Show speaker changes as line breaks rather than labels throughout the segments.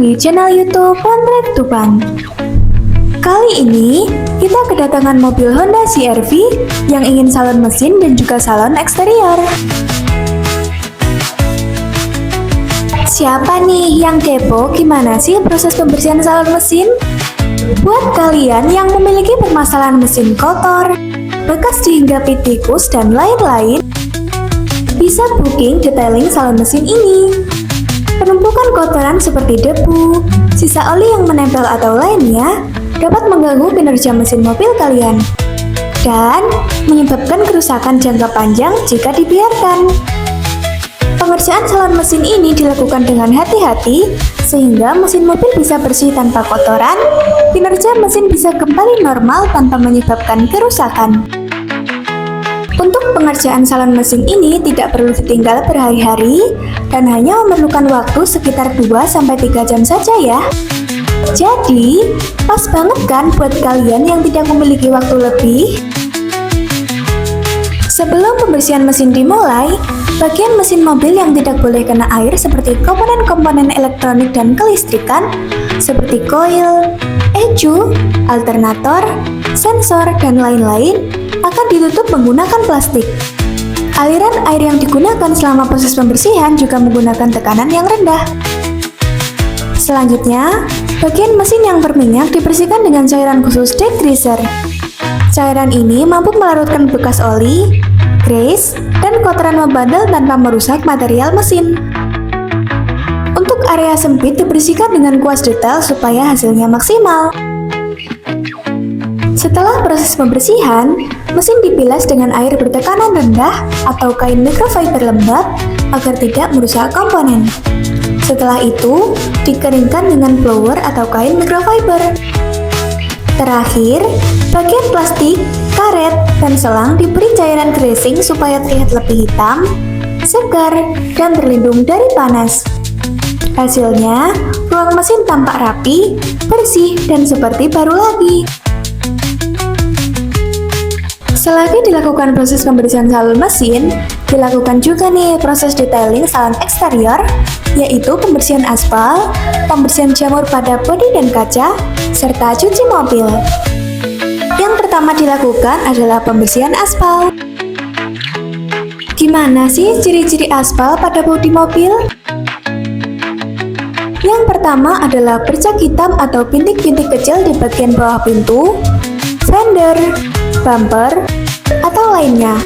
Di channel YouTube Pontianak Tupang. Kali ini kita kedatangan mobil Honda CR-V yang ingin salon mesin dan juga salon eksterior. Siapa nih yang kepo gimana sih proses pembersihan salon mesin? Buat kalian yang memiliki permasalahan mesin kotor, bekas dihinggapi tikus dan lain-lain, bisa booking detailing salon mesin ini. Penumpukan kotoran seperti debu, sisa oli yang menempel atau lainnya dapat mengganggu kinerja mesin mobil kalian dan menyebabkan kerusakan jangka panjang jika dibiarkan. Pengerjaan salon mesin ini dilakukan dengan hati-hati sehingga mesin mobil bisa bersih tanpa kotoran, kinerja mesin bisa kembali normal tanpa menyebabkan kerusakan. Untuk pengerjaan salon mesin ini tidak perlu ditinggal berhari-hari dan hanya memerlukan waktu sekitar 2-3 jam saja ya. Jadi, pas banget kan buat kalian yang tidak memiliki waktu lebih? Sebelum pembersihan mesin dimulai, bagian mesin mobil yang tidak boleh kena air seperti komponen-komponen elektronik dan kelistrikan seperti koil, ECU, alternator, sensor, dan lain-lain akan ditutup menggunakan plastik. Aliran air yang digunakan selama proses pembersihan juga menggunakan tekanan yang rendah. Selanjutnya, bagian mesin yang berminyak dibersihkan dengan cairan khusus degreaser. Cairan ini mampu melarutkan bekas oli, grease, dan kotoran membandel tanpa merusak material mesin. Untuk area sempit dibersihkan dengan kuas detail supaya hasilnya maksimal. Setelah proses pembersihan, mesin dibilas dengan air bertekanan rendah atau kain microfiber lembab agar tidak merusak komponen. Setelah itu, dikeringkan dengan blower atau kain microfiber. Terakhir, bagian plastik, karet, dan selang diberi cairan greasing supaya terlihat lebih hitam, segar, dan terlindung dari panas. Hasilnya, ruang mesin tampak rapi, bersih, dan seperti baru lagi. Selagi dilakukan proses pembersihan salon mesin, dilakukan juga nih proses detailing salon eksterior, yaitu pembersihan aspal, pembersihan jamur pada bodi dan kaca, serta cuci mobil. Yang pertama dilakukan adalah pembersihan aspal. Gimana sih ciri-ciri aspal pada bodi mobil? Yang pertama adalah bercak hitam atau bintik-bintik kecil di bagian bawah pintu, fender, bumper, atau lainnya.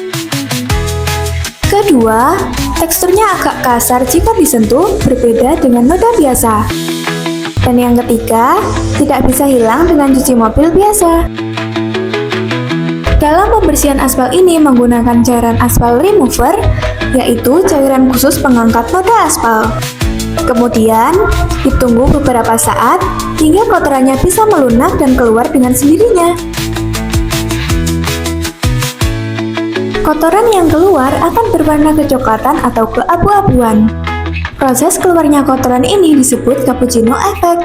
Kedua, teksturnya agak kasar jika disentuh, berbeda dengan noda biasa. Dan yang ketiga, tidak bisa hilang dengan cuci mobil biasa. Dalam pembersihan aspal ini menggunakan cairan aspal remover, yaitu cairan khusus pengangkat noda aspal. Kemudian, ditunggu beberapa saat hingga kotorannya bisa melunak dan keluar dengan sendirinya. Kotoran yang keluar akan berwarna kecoklatan atau keabu-abuan. Proses keluarnya kotoran ini disebut cappuccino effect.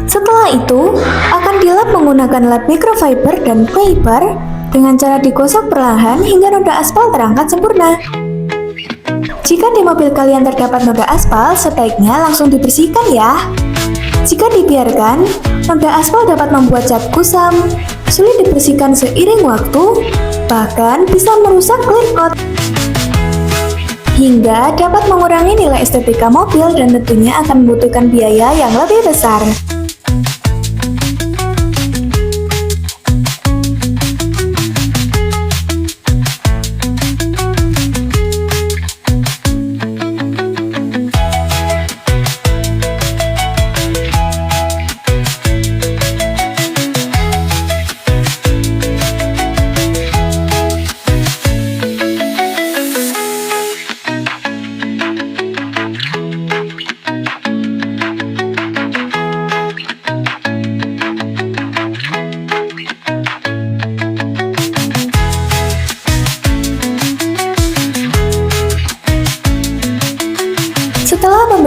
Setelah itu, akan dilap menggunakan lap microfiber dan clay bar dengan cara digosok perlahan hingga noda aspal terangkat sempurna. Jika di mobil kalian terdapat noda aspal, sebaiknya langsung dibersihkan ya. Jika dibiarkan, noda aspal dapat membuat cat kusam, sulit dibersihkan seiring waktu, bahkan bisa merusak clear coat, hingga dapat mengurangi nilai estetika mobil dan tentunya akan membutuhkan biaya yang lebih besar.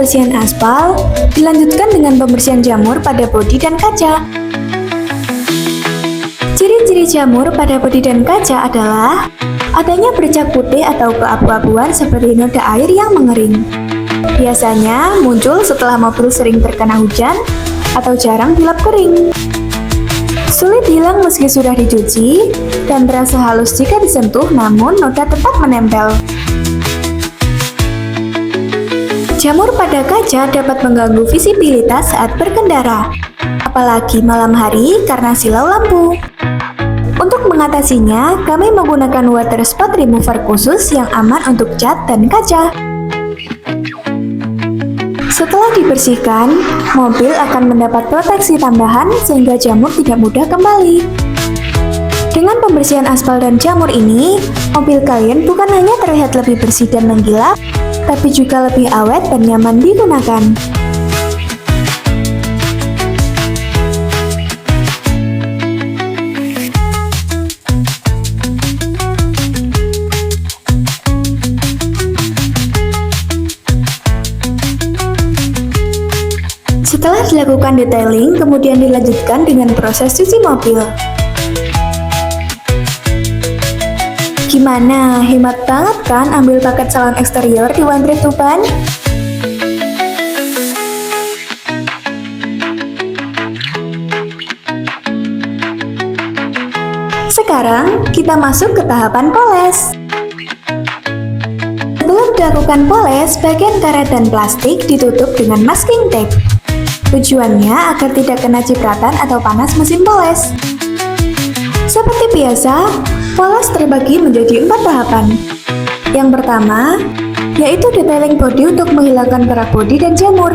pembersihan aspal, dilanjutkan dengan pembersihan jamur pada bodi dan kaca. Ciri-ciri jamur pada bodi dan kaca adalah adanya bercak putih atau keabu-abuan seperti noda air yang mengering. Biasanya muncul setelah mobil sering terkena hujan atau jarang dilap kering. Sulit hilang meski sudah dicuci dan terasa halus jika disentuh, namun noda tetap menempel. Jamur pada kaca dapat mengganggu visibilitas saat berkendara, apalagi malam hari karena silau lampu. Untuk mengatasinya, kami menggunakan water spot remover khusus yang aman untuk cat dan kaca. Setelah dibersihkan, mobil akan mendapat proteksi tambahan sehingga jamur tidak mudah kembali. Dengan pembersihan aspal dan jamur ini, mobil kalian bukan hanya terlihat lebih bersih dan mengkilap, tapi juga lebih awet dan nyaman digunakan. Setelah dilakukan detailing, kemudian dilanjutkan dengan proses cuci mobil. Gimana? Hemat banget kan ambil paket salon eksterior di One Trip Tuban? Sekarang kita masuk ke tahapan poles. Sebelum dilakukan poles, bagian karet dan plastik ditutup dengan masking tape. Tujuannya agar tidak kena cipratan atau panas mesin poles. Seperti biasa, poles terbagi menjadi 4 tahapan. Yang pertama, yaitu detailing bodi untuk menghilangkan kerak bodi dan jamur.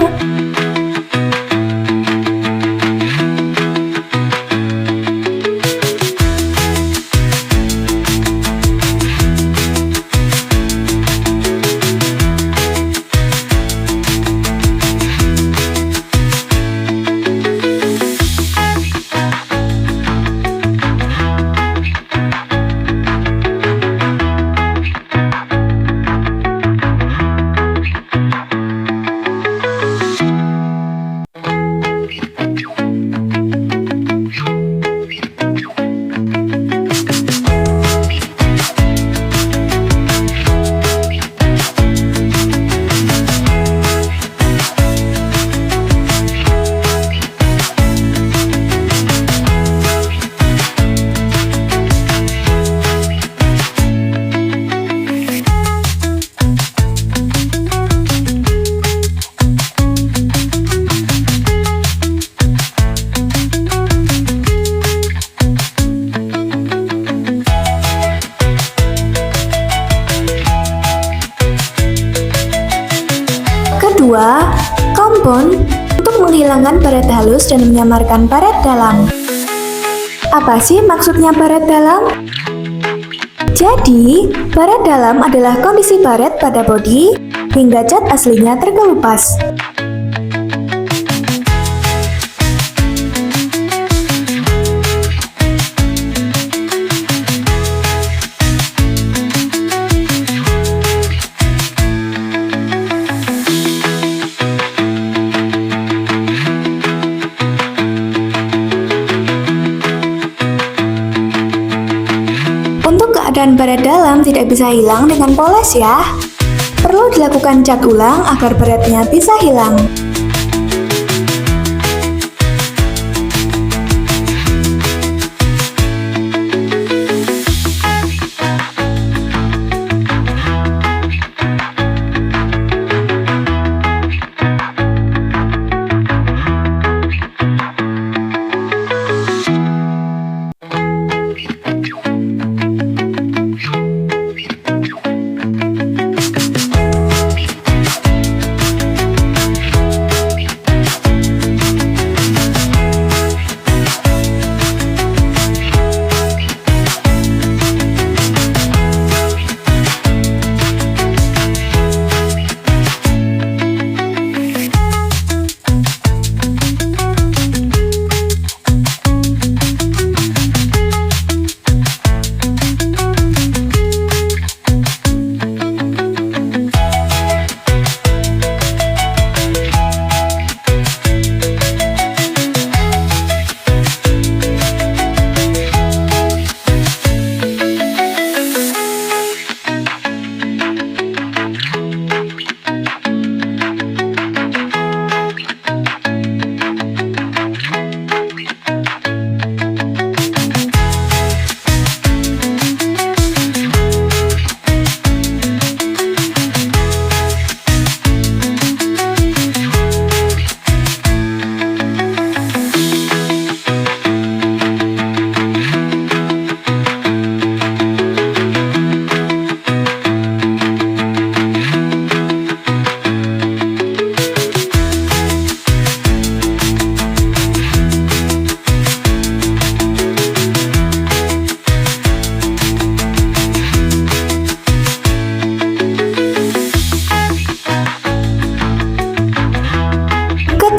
Kedua, kompon untuk menghilangkan baret halus dan menyamarkan baret dalam. Apa sih maksudnya baret dalam? Jadi, baret dalam adalah kondisi baret pada bodi hingga cat aslinya terkelupas. Dan baret dalam tidak bisa hilang dengan poles ya. Perlu dilakukan cat ulang agar baretnya bisa hilang.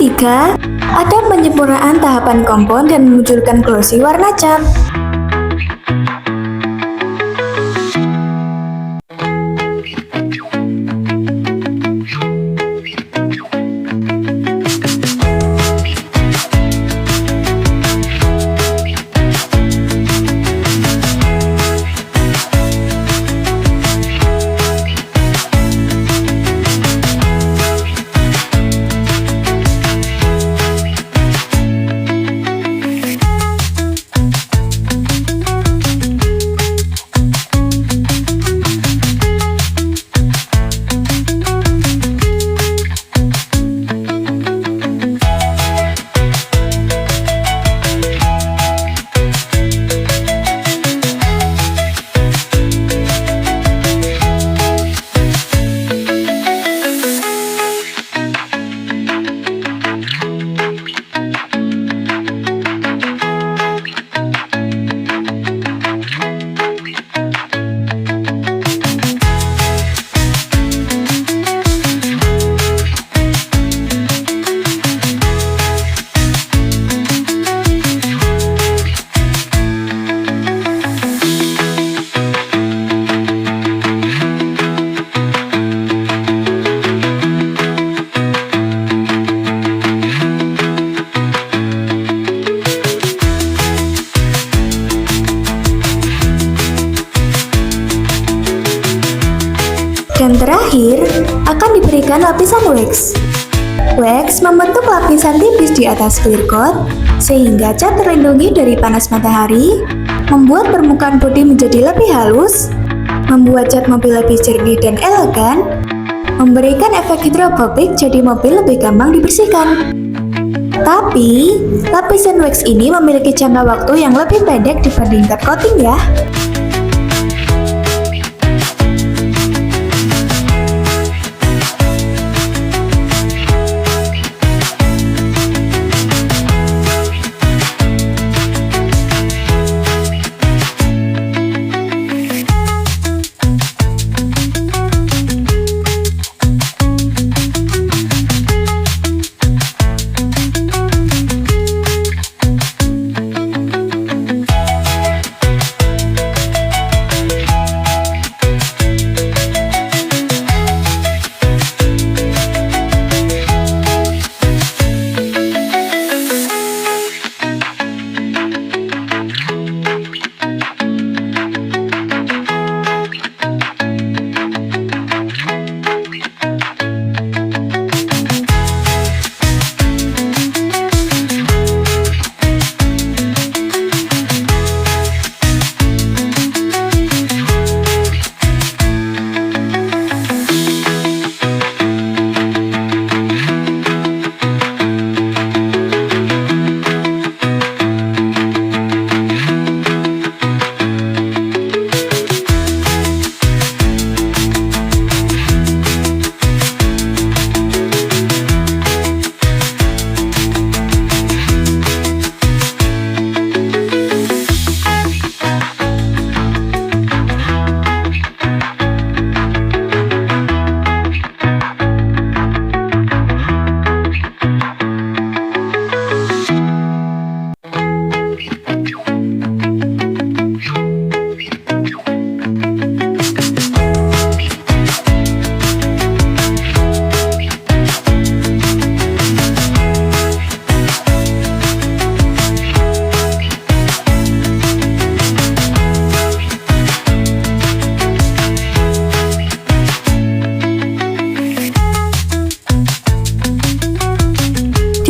ketiga, ada penyempurnaan tahapan kompon dan memunculkan glossy warna cat. Dan terakhir, akan diberikan lapisan wax. Wax membentuk lapisan tipis di atas clear coat, sehingga cat terlindungi dari panas matahari, membuat permukaan bodi menjadi lebih halus, membuat cat mobil lebih jernih dan elegan, memberikan efek hidrofobik jadi mobil lebih gampang dibersihkan. Tapi, lapisan wax ini memiliki jangka waktu yang lebih pendek dibandingkan coating ya.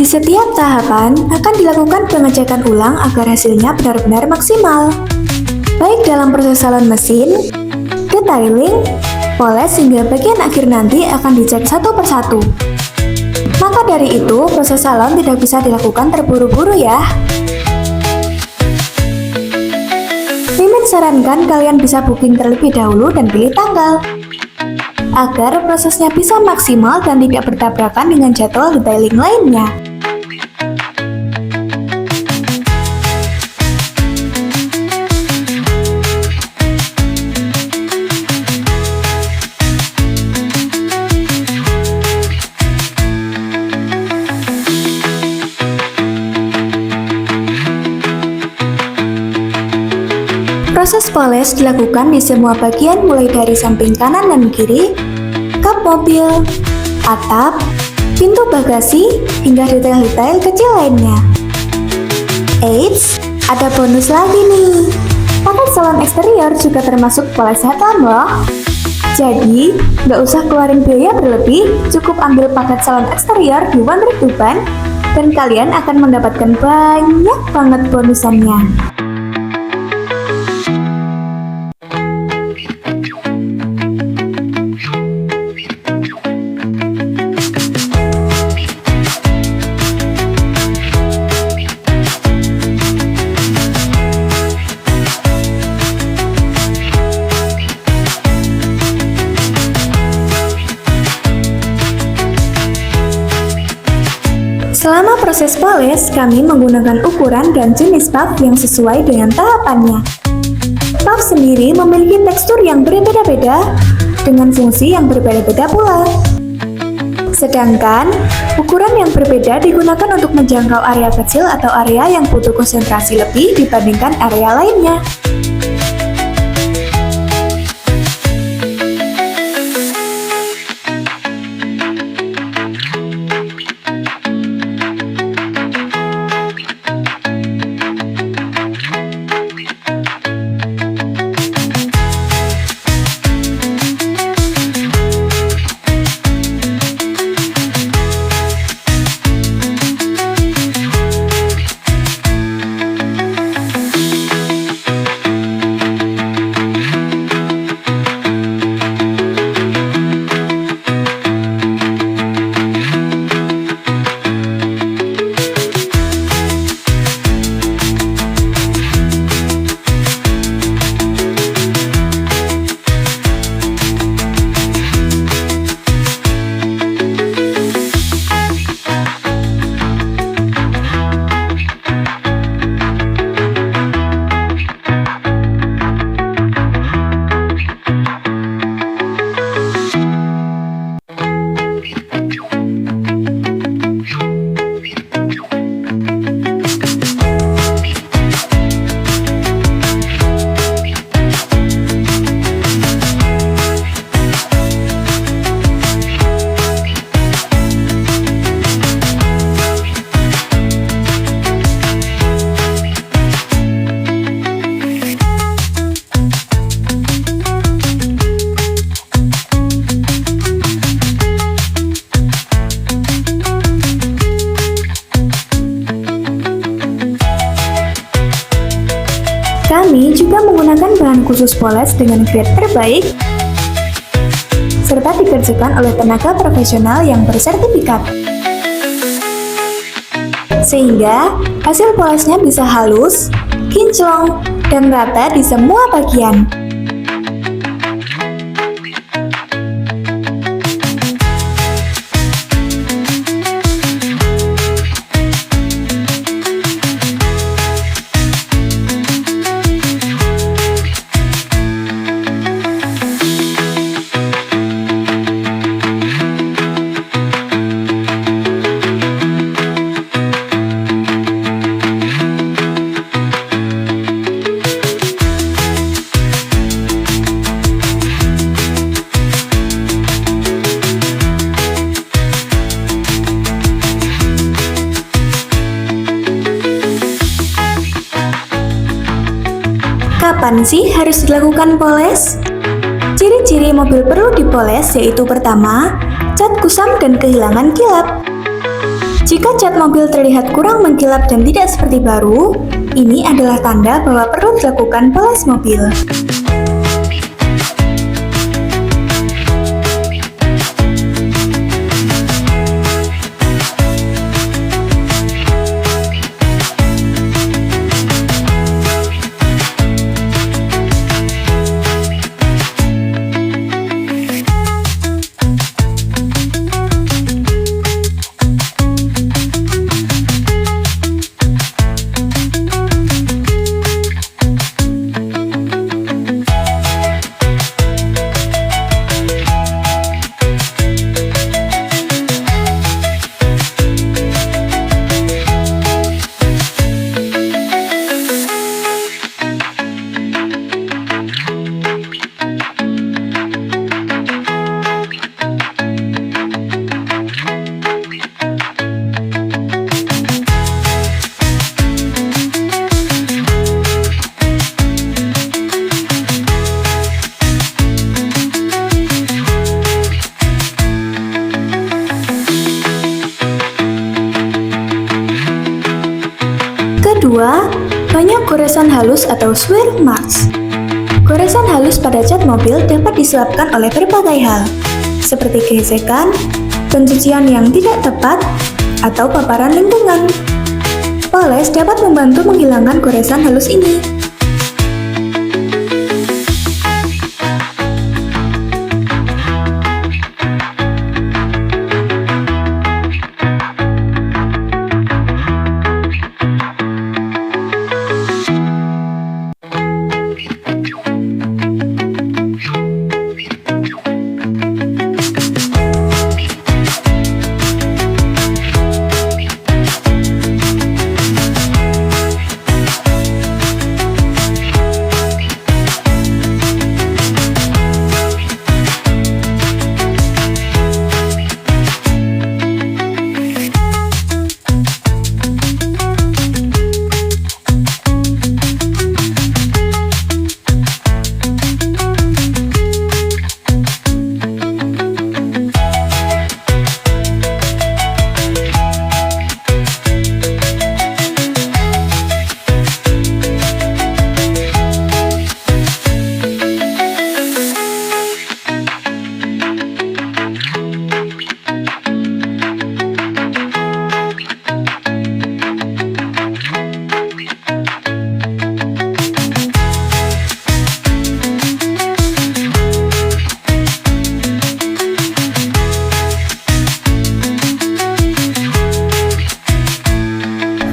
Setiap tahapan akan dilakukan pengecekan ulang agar hasilnya benar-benar maksimal, baik dalam proses salon mesin, detailing, poles hingga bagian akhir nanti akan dicek satu persatu. Maka dari itu, proses salon tidak bisa dilakukan terburu-buru ya. Mimin sarankan kalian bisa booking terlebih dahulu dan pilih tanggal, agar prosesnya bisa maksimal dan tidak bertabrakan dengan jadwal detailing lainnya. Proses poles dilakukan di semua bagian mulai dari samping kanan dan kiri, kap mobil, atap, pintu bagasi, hingga detail-detail kecil lainnya. Eits, ada bonus lagi nih. Paket salon eksterior juga termasuk poles headlamp loh. Jadi, nggak usah keluarin biaya berlebih, cukup ambil paket salon eksterior di One Trip Tuban, dan kalian akan mendapatkan banyak banget bonusannya. Selama proses poles, kami menggunakan ukuran dan jenis puff yang sesuai dengan tahapannya. Puff sendiri memiliki tekstur yang berbeda-beda, dengan fungsi yang berbeda-beda pula. Sedangkan, ukuran yang berbeda digunakan untuk menjangkau area kecil atau area yang butuh konsentrasi lebih dibandingkan area lainnya. Kami juga menggunakan bahan khusus poles dengan grade terbaik, serta dikerjakan oleh tenaga profesional yang bersertifikat. Sehingga hasil polesnya bisa halus, kinclong, dan rata di semua bagian. Kapan sih harus dilakukan poles? Ciri-ciri mobil perlu dipoles yaitu pertama, cat kusam dan kehilangan kilap. Jika cat mobil terlihat kurang mengkilap dan tidak seperti baru, ini adalah tanda bahwa perlu dilakukan poles mobil. kedua, banyak goresan halus atau swirl marks. Goresan halus pada cat mobil dapat disebabkan oleh berbagai hal, seperti gesekan, pencucian yang tidak tepat, atau paparan lingkungan. Poles dapat membantu menghilangkan goresan halus ini.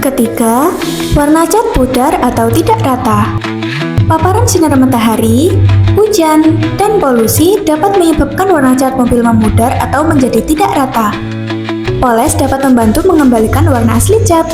Ketiga, warna cat pudar atau tidak rata. Paparan sinar matahari, hujan, dan polusi dapat menyebabkan warna cat mobil memudar atau menjadi tidak rata. Poles dapat membantu mengembalikan warna asli cat.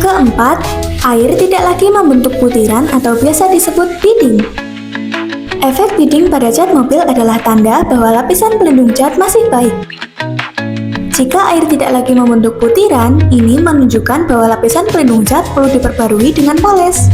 Keempat, air tidak lagi membentuk butiran atau biasa disebut beading. Efek beading pada cat mobil adalah tanda bahwa lapisan pelindung cat masih baik. Jika air tidak lagi membentuk butiran, ini menunjukkan bahwa lapisan pelindung cat perlu diperbarui dengan poles.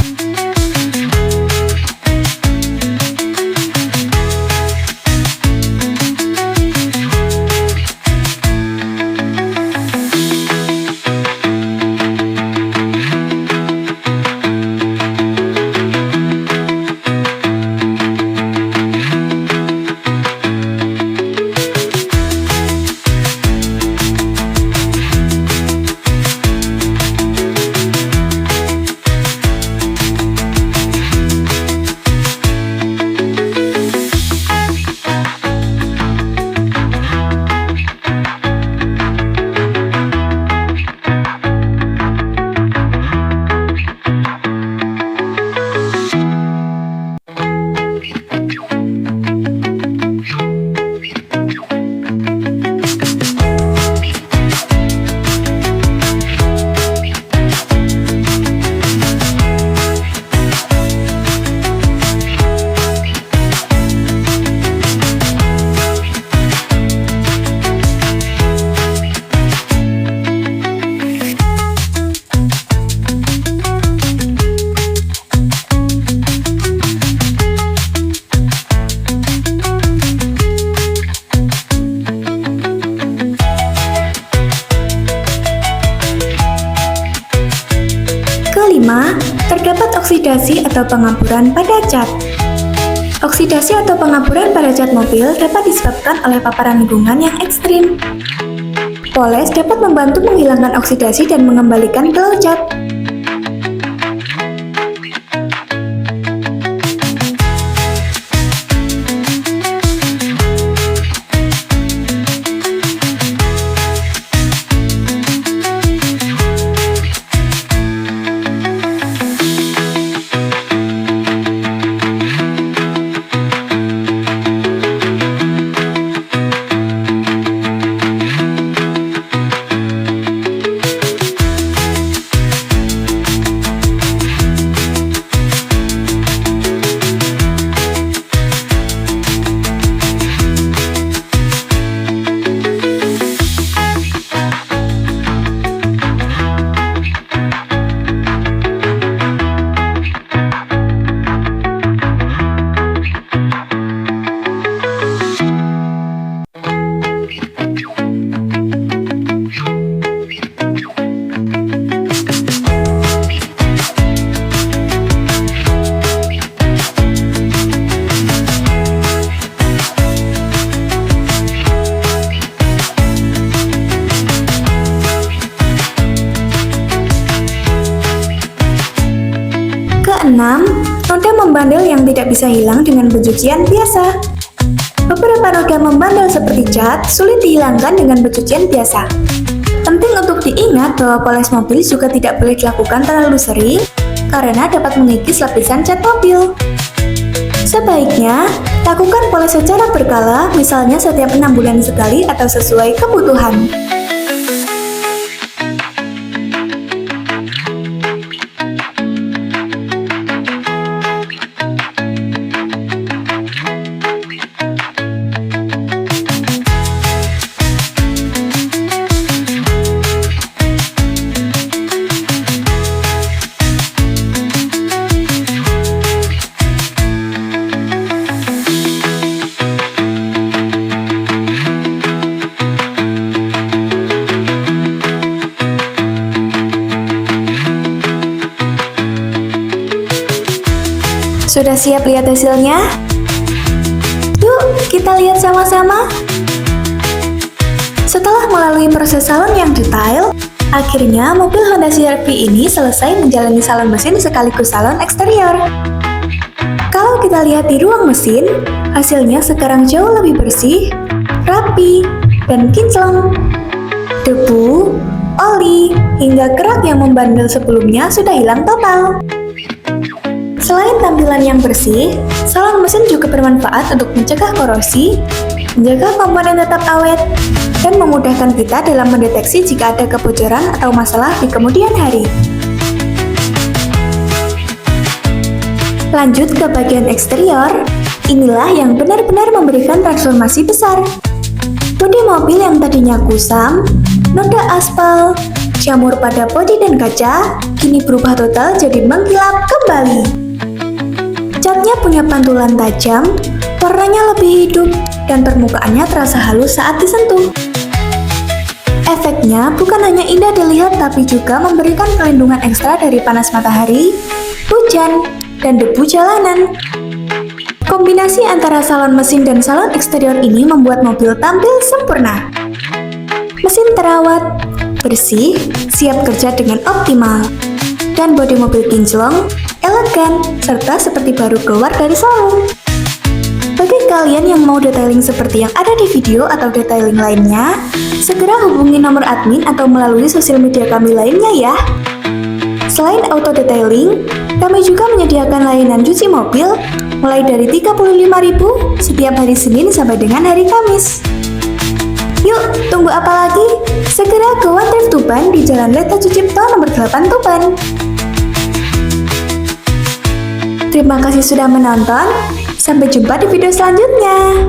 Kelima, terdapat oksidasi atau pengampuran pada cat. Oksidasi atau pengaburan pada cat mobil dapat disebabkan oleh paparan lingkungan yang ekstrim. Poles dapat membantu menghilangkan oksidasi dan mengembalikan glow cat. Keenam, noda membandel yang tidak bisa hilang dengan pencucian biasa. Beberapa noda membandel seperti cat sulit dihilangkan dengan pencucian biasa. Penting untuk diingat bahwa poles mobil juga tidak boleh dilakukan terlalu sering karena dapat mengikis lapisan cat mobil. Sebaiknya, lakukan poles secara berkala, misalnya setiap 6 bulan sekali atau sesuai kebutuhan. Sudah siap lihat hasilnya? Yuk, kita lihat sama-sama. Setelah melalui proses salon yang detail, akhirnya mobil Honda CR-V ini selesai menjalani salon mesin sekaligus salon eksterior. Kalau kita lihat di ruang mesin, hasilnya sekarang jauh lebih bersih, rapi, dan kinclong. Debu, oli, hingga kerak yang membandel sebelumnya sudah hilang total. Selain tampilan yang bersih, salon mesin juga bermanfaat untuk mencegah korosi, menjaga komponen tetap awet, dan memudahkan kita dalam mendeteksi jika ada kebocoran atau masalah di kemudian hari. Lanjut ke bagian eksterior, inilah yang benar-benar memberikan transformasi besar. Bodi mobil yang tadinya kusam, noda aspal, jamur pada bodi dan kaca, kini berubah total jadi mengkilap kembali. Catnya punya pantulan tajam, warnanya lebih hidup, dan permukaannya terasa halus saat disentuh. Efeknya bukan hanya indah dilihat tapi juga memberikan perlindungan ekstra dari panas matahari, hujan, dan debu jalanan. Kombinasi antara salon mesin dan salon eksterior ini membuat mobil tampil sempurna. Mesin terawat, bersih, siap kerja dengan optimal. Dan bodi mobil kinclong, elegan, serta seperti baru keluar dari salon. Bagi kalian yang mau detailing seperti yang ada di video atau detailing lainnya, segera hubungi nomor admin atau melalui sosial media kami lainnya ya. Selain auto detailing, kami juga menyediakan layanan cuci mobil mulai dari 35.000 setiap hari Senin sampai dengan hari Kamis. Yuk, tunggu apa lagi? Segera ke One Drive Tuban di Jalan Leta Sucipto nomor 8 Tuban. Terima kasih sudah menonton. Sampai jumpa di video selanjutnya.